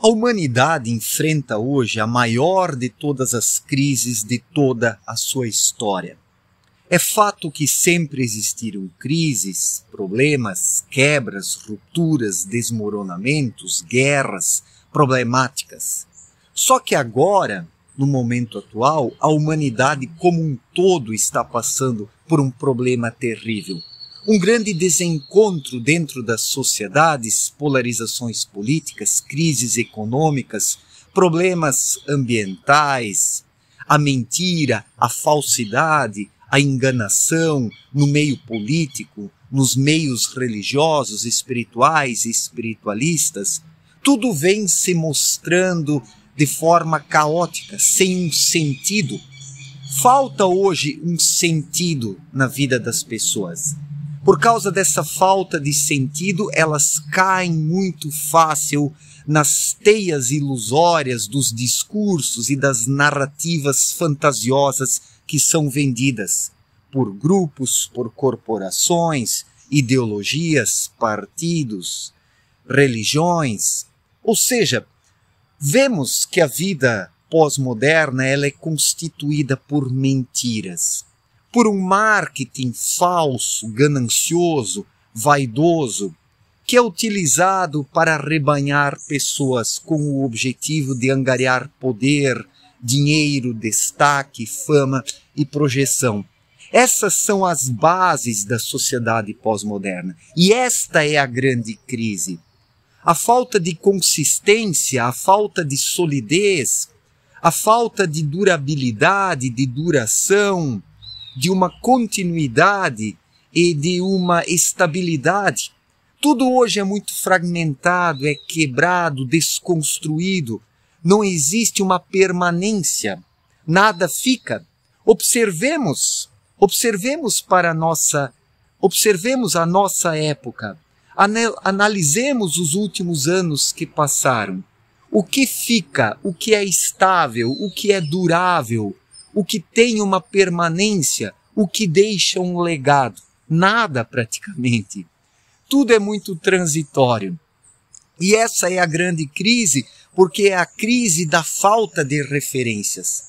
A humanidade enfrenta hoje a maior de todas as crises de toda a sua história. É fato que sempre existiram crises, problemas, quebras, rupturas, desmoronamentos, guerras, problemáticas. Só que agora, no momento atual, a humanidade como um todo está passando por um problema terrível. Um grande desencontro dentro das sociedades, polarizações políticas, crises econômicas, problemas ambientais, a mentira, a falsidade, a enganação no meio político, nos meios religiosos, espirituais e espiritualistas, tudo vem se mostrando de forma caótica, sem um sentido. Falta hoje um sentido na vida das pessoas. Por causa dessa falta de sentido, elas caem muito fácil nas teias ilusórias dos discursos e das narrativas fantasiosas que são vendidas por grupos, por corporações, ideologias, partidos, religiões. Ou seja, vemos que a vida pós-moderna ela é constituída por mentiras, por um marketing falso, ganancioso, vaidoso, que é utilizado para arrebanhar pessoas com o objetivo de angariar poder, dinheiro, destaque, fama e projeção. Essas são as bases da sociedade pós-moderna. E esta é a grande crise. A falta de consistência, a falta de solidez, a falta de durabilidade, de duração, de uma continuidade e de uma estabilidade. Tudo hoje é muito fragmentado, é quebrado, desconstruído. Não existe uma permanência. Nada fica. Observemos a nossa época. Analisemos os últimos anos que passaram. O que fica, o que é estável, o que é durável, o que tem uma permanência, o que deixa um legado. Nada praticamente. Tudo é muito transitório. E essa é a grande crise, porque é a crise da falta de referências.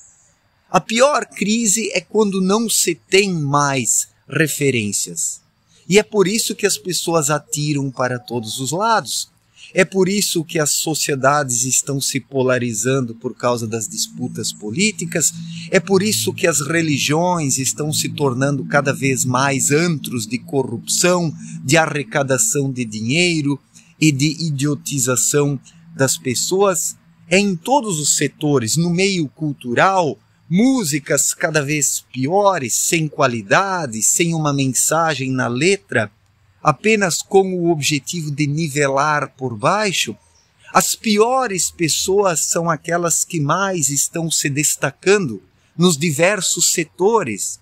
A pior crise é quando não se tem mais referências. E é por isso que as pessoas atiram para todos os lados. É por isso que as sociedades estão se polarizando por causa das disputas políticas. É por isso que as religiões estão se tornando cada vez mais antros de corrupção, de arrecadação de dinheiro e de idiotização das pessoas. É em todos os setores, no meio cultural, músicas cada vez piores, sem qualidade, sem uma mensagem na letra, apenas com o objetivo de nivelar por baixo. As piores pessoas são aquelas que mais estão se destacando nos diversos setores.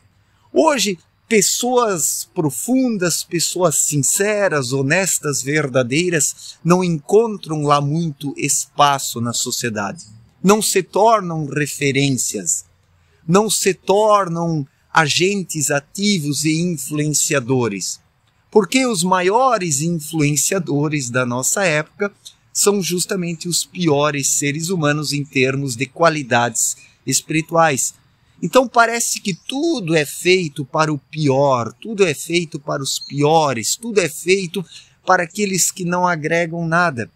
Hoje, pessoas profundas, pessoas sinceras, honestas, verdadeiras, não encontram lá muito espaço na sociedade. Não se tornam referências, não se tornam agentes ativos e influenciadores. Porque os maiores influenciadores da nossa época são justamente os piores seres humanos em termos de qualidades espirituais. Então parece que tudo é feito para o pior, tudo é feito para os piores, tudo é feito para aqueles que não agregam nada.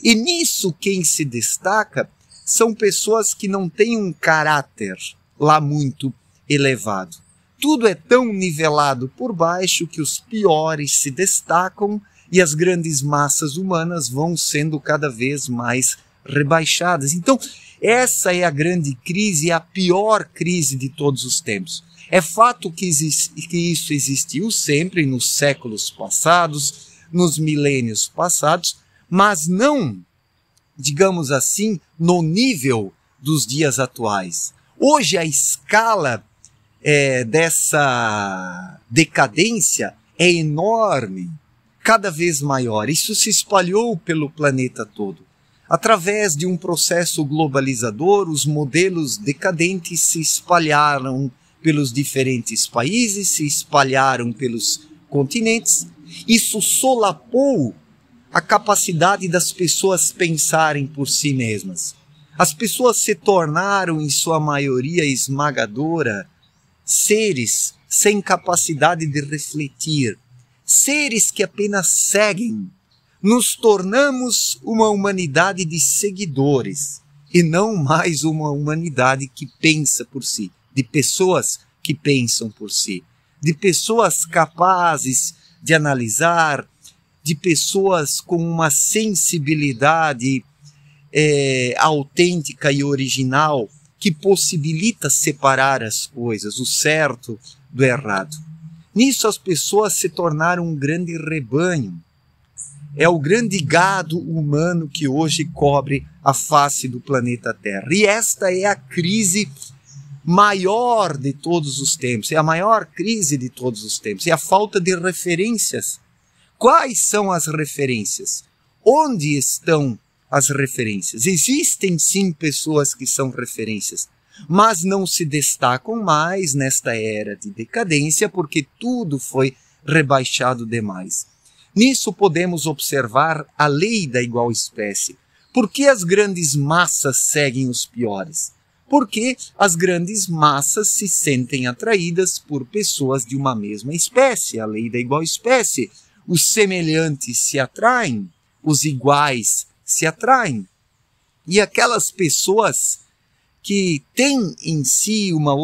E nisso quem se destaca são pessoas que não têm um caráter lá muito elevado. Tudo é tão nivelado por baixo que os piores se destacam e as grandes massas humanas vão sendo cada vez mais rebaixadas. Então, essa é a grande crise, a pior crise de todos os tempos. É fato que isso existiu sempre nos séculos passados, nos milênios passados, mas não, digamos assim, no nível dos dias atuais. Hoje a escala dessa decadência é enorme, cada vez maior. Isso se espalhou pelo planeta todo. Através de um processo globalizador, os modelos decadentes se espalharam pelos diferentes países, se espalharam pelos continentes. Isso solapou a capacidade das pessoas pensarem por si mesmas. As pessoas se tornaram, em sua maioria esmagadora, seres sem capacidade de refletir, seres que apenas seguem. Nos tornamos uma humanidade de seguidores e não mais uma humanidade que pensa por si, de pessoas que pensam por si, de pessoas capazes de analisar, de pessoas com uma sensibilidade autêntica e original que possibilita separar as coisas, o certo do errado. Nisso as pessoas se tornaram um grande rebanho. É o grande gado humano que hoje cobre a face do planeta Terra. E esta é a crise maior de todos os tempos, é a maior crise de todos os tempos, é a falta de referências. Quais são as referências? Onde estão as referências? Existem sim pessoas que são referências, mas não se destacam mais nesta era de decadência porque tudo foi rebaixado demais. Nisso podemos observar a lei da igual espécie. Por que as grandes massas seguem os piores? Porque as grandes massas se sentem atraídas por pessoas de uma mesma espécie, a lei da igual espécie. Os semelhantes se atraem, os iguais se atraem. E aquelas pessoas que têm em si uma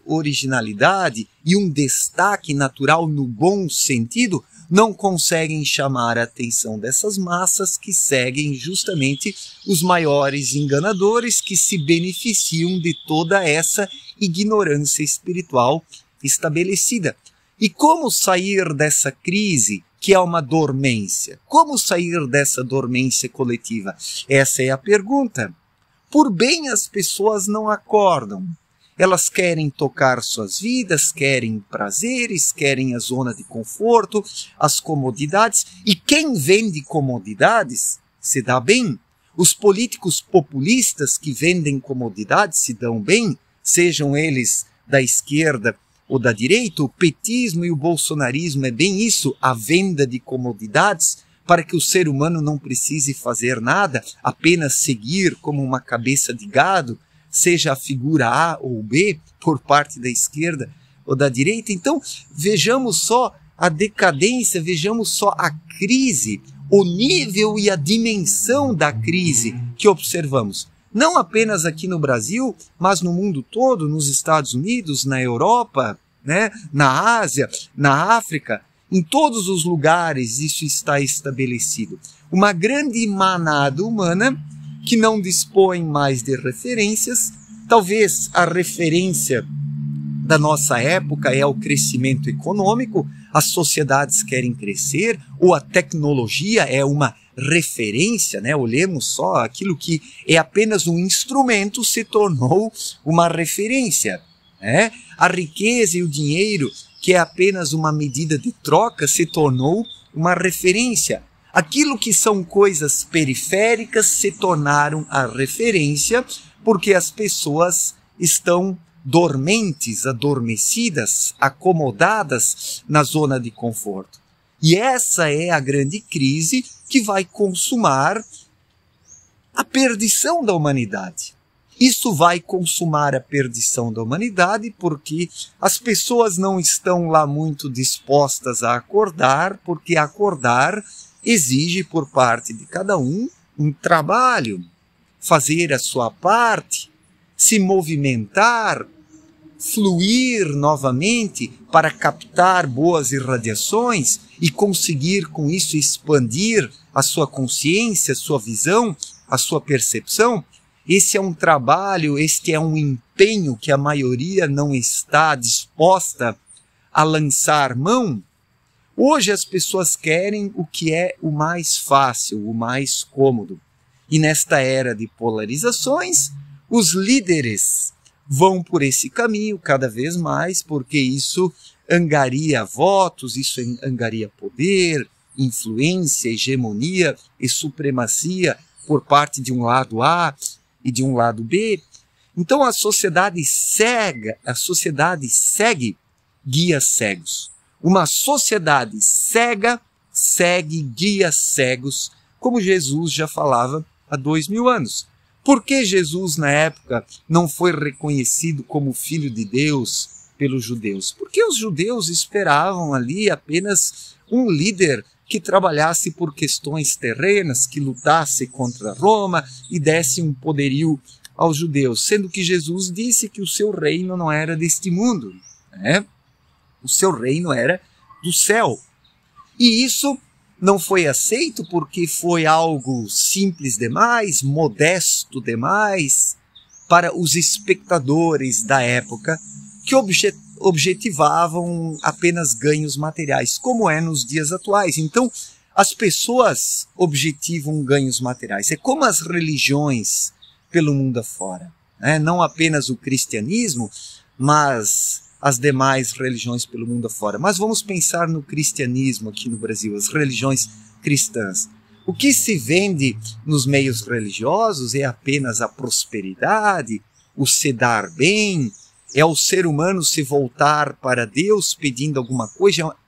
originalidade e um destaque natural no bom sentido, não conseguem chamar a atenção dessas massas que seguem justamente os maiores enganadores que se beneficiam de toda essa ignorância espiritual estabelecida. E como sair dessa crise, que é uma dormência? Como sair dessa dormência coletiva? Essa é a pergunta. Por bem as pessoas não acordam. Elas querem tocar suas vidas, querem prazeres, querem a zona de conforto, as comodidades. E quem vende comodidades se dá bem. Os políticos populistas que vendem comodidades se dão bem, sejam eles da esquerda ou da direita. O petismo e o bolsonarismo é bem isso, a venda de comodidades para que o ser humano não precise fazer nada, apenas seguir como uma cabeça de gado, seja a figura A ou B, por parte da esquerda ou da direita. Então, vejamos só a decadência, vejamos só a crise, o nível e a dimensão da crise que observamos. Não apenas aqui no Brasil, mas no mundo todo, nos Estados Unidos, na Europa, né, na Ásia, na África, em todos os lugares isso está estabelecido. Uma grande manada humana que não dispõe mais de referências. Talvez a referência da nossa época é o crescimento econômico, as sociedades querem crescer, ou a tecnologia é uma referência, né? Olhemos só, aquilo que é apenas um instrumento se tornou uma referência, né? A riqueza e o dinheiro, que é apenas uma medida de troca, se tornou uma referência. Aquilo que são coisas periféricas se tornaram a referência porque as pessoas estão dormentes, adormecidas, acomodadas na zona de conforto. E essa é a grande crise que vai consumar a perdição da humanidade. Isso vai consumar a perdição da humanidade porque as pessoas não estão lá muito dispostas a acordar, porque acordar exige por parte de cada um trabalho, fazer a sua parte, se movimentar, fluir novamente para captar boas irradiações e conseguir com isso expandir a sua consciência, a sua visão, a sua percepção. Esse é um trabalho, este é um empenho que a maioria não está disposta a lançar mão. Hoje as pessoas querem o que é o mais fácil, o mais cômodo. E nesta era de polarizações, os líderes vão por esse caminho cada vez mais, porque isso angaria votos, isso angaria poder, influência, hegemonia e supremacia por parte de um lado A e de um lado B. Então a sociedade segue guias cegos. Uma sociedade cega segue guias cegos como Jesus já falava há 2000 anos. Por que Jesus, na época, não foi reconhecido como Filho de Deus pelos judeus? Porque os judeus esperavam ali apenas um líder que trabalhasse por questões terrenas, que lutasse contra Roma e desse um poderio aos judeus, sendo que Jesus disse que o seu reino não era deste mundo, né? O seu reino era do céu. E isso não foi aceito porque foi algo simples demais, modesto demais para os espectadores da época que objetivavam apenas ganhos materiais, como é nos dias atuais. Então, as pessoas objetivam ganhos materiais. É como as religiões pelo mundo afora, né? Não apenas o cristianismo, mas as demais religiões pelo mundo afora. Mas vamos pensar no cristianismo aqui no Brasil, as religiões cristãs. O que se vende nos meios religiosos é apenas a prosperidade, o se dar bem, é o ser humano se voltar para Deus pedindo alguma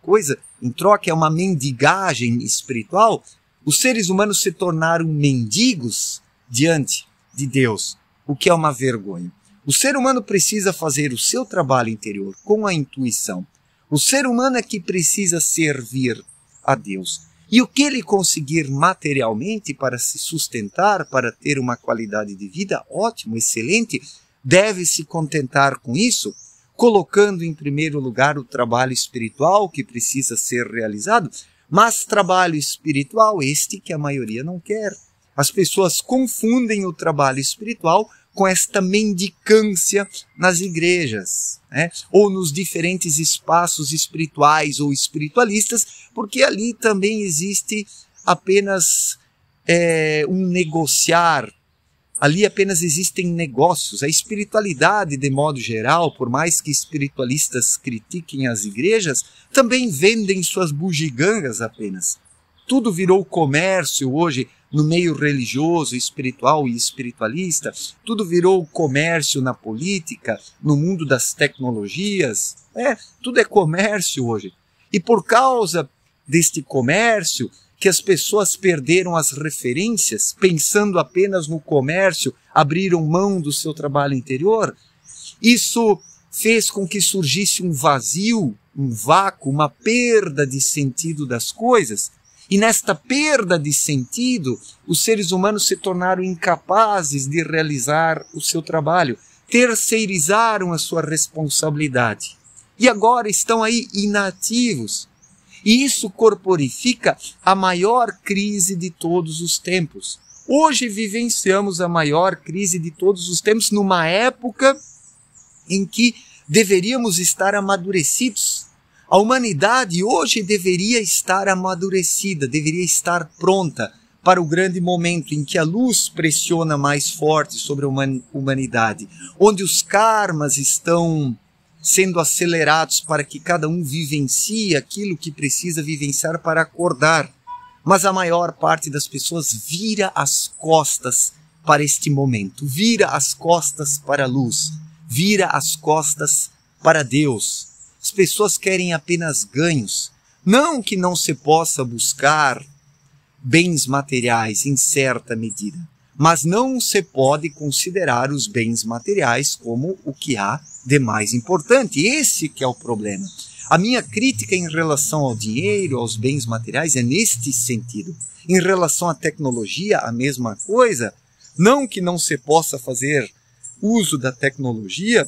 coisa em troca, é uma mendigagem espiritual. Os seres humanos se tornaram mendigos diante de Deus, o que é uma vergonha. O ser humano precisa fazer o seu trabalho interior com a intuição. O ser humano é que precisa servir a Deus. E o que ele conseguir materialmente para se sustentar, para ter uma qualidade de vida ótimo, excelente, deve se contentar com isso, colocando em primeiro lugar o trabalho espiritual que precisa ser realizado, mas trabalho espiritual este que a maioria não quer. As pessoas confundem o trabalho espiritual com esta mendicância nas igrejas, né? Ou nos diferentes espaços espirituais ou espiritualistas, porque ali também existe apenas um negociar, ali apenas existem negócios. A espiritualidade, de modo geral, por mais que espiritualistas critiquem as igrejas, também vendem suas bugigangas apenas. Tudo virou comércio hoje, no meio religioso, espiritual e espiritualista, tudo virou comércio na política, no mundo das tecnologias, tudo é comércio hoje. E por causa deste comércio, que as pessoas perderam as referências, pensando apenas no comércio, abriram mão do seu trabalho interior, isso fez com que surgisse um vazio, um vácuo, uma perda de sentido das coisas. E nesta perda de sentido, os seres humanos se tornaram incapazes de realizar o seu trabalho, terceirizaram a sua responsabilidade. E agora estão aí inativos. E isso corporifica a maior crise de todos os tempos. Hoje vivenciamos a maior crise de todos os tempos, numa época em que deveríamos estar amadurecidos. A humanidade hoje deveria estar amadurecida, deveria estar pronta para o grande momento em que a luz pressiona mais forte sobre a humanidade, onde os karmas estão sendo acelerados para que cada um vivencie aquilo que precisa vivenciar para acordar. Mas a maior parte das pessoas vira as costas para este momento, vira as costas para a luz, vira as costas para Deus. As pessoas querem apenas ganhos. Não que não se possa buscar bens materiais em certa medida, mas não se pode considerar os bens materiais como o que há de mais importante. Esse que é o problema. A minha crítica em relação ao dinheiro, aos bens materiais, é neste sentido. Em relação à tecnologia, a mesma coisa. Não que não se possa fazer uso da tecnologia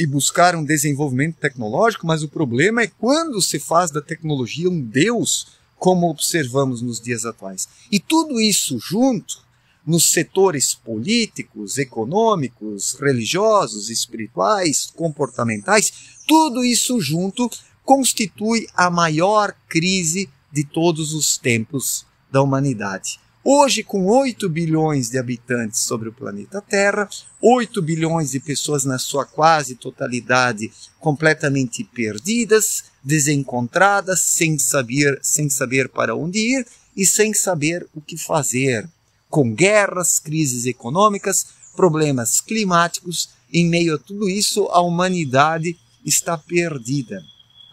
e buscar um desenvolvimento tecnológico, mas o problema é quando se faz da tecnologia um Deus, como observamos nos dias atuais. E tudo isso junto, nos setores políticos, econômicos, religiosos, espirituais, comportamentais, tudo isso junto constitui a maior crise de todos os tempos da humanidade. Hoje, com 8 bilhões de habitantes sobre o planeta Terra, 8 bilhões de pessoas na sua quase totalidade completamente perdidas, desencontradas, sem saber para onde ir e sem saber o que fazer. Com guerras, crises econômicas, problemas climáticos, em meio a tudo isso, a humanidade está perdida.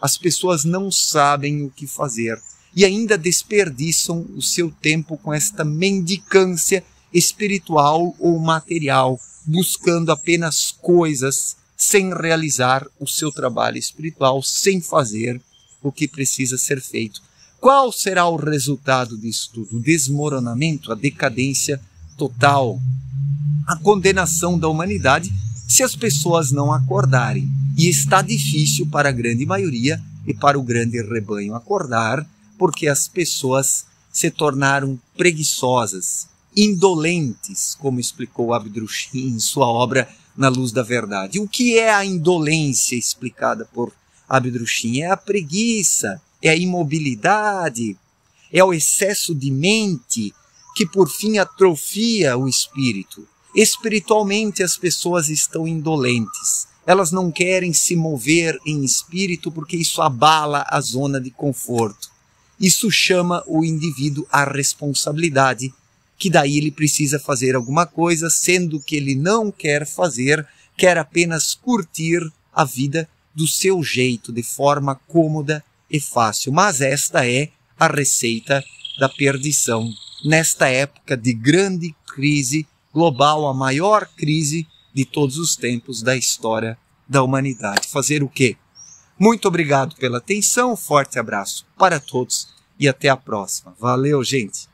As pessoas não sabem o que fazer. e ainda desperdiçam o seu tempo com esta mendicância espiritual ou material, buscando apenas coisas sem realizar o seu trabalho espiritual, sem fazer o que precisa ser feito. Qual será o resultado disso tudo? O desmoronamento, a decadência total, a condenação da humanidade se as pessoas não acordarem. E está difícil para a grande maioria e para o grande rebanho acordar, porque as pessoas se tornaram preguiçosas, indolentes, como explicou Abdrushim em sua obra Na Luz da Verdade. O que é a indolência explicada por Abdrushim? É a preguiça, é a imobilidade, é o excesso de mente que por fim atrofia o espírito. Espiritualmente as pessoas estão indolentes. Elas não querem se mover em espírito porque isso abala a zona de conforto. Isso chama o indivíduo à responsabilidade, que daí ele precisa fazer alguma coisa, sendo que ele não quer fazer, quer apenas curtir a vida do seu jeito, de forma cômoda e fácil. Mas esta é a receita da perdição. Nesta época de grande crise global, a maior crise de todos os tempos da história da humanidade. Fazer o quê? Muito obrigado pela atenção, forte abraço para todos e até a próxima. Valeu, gente!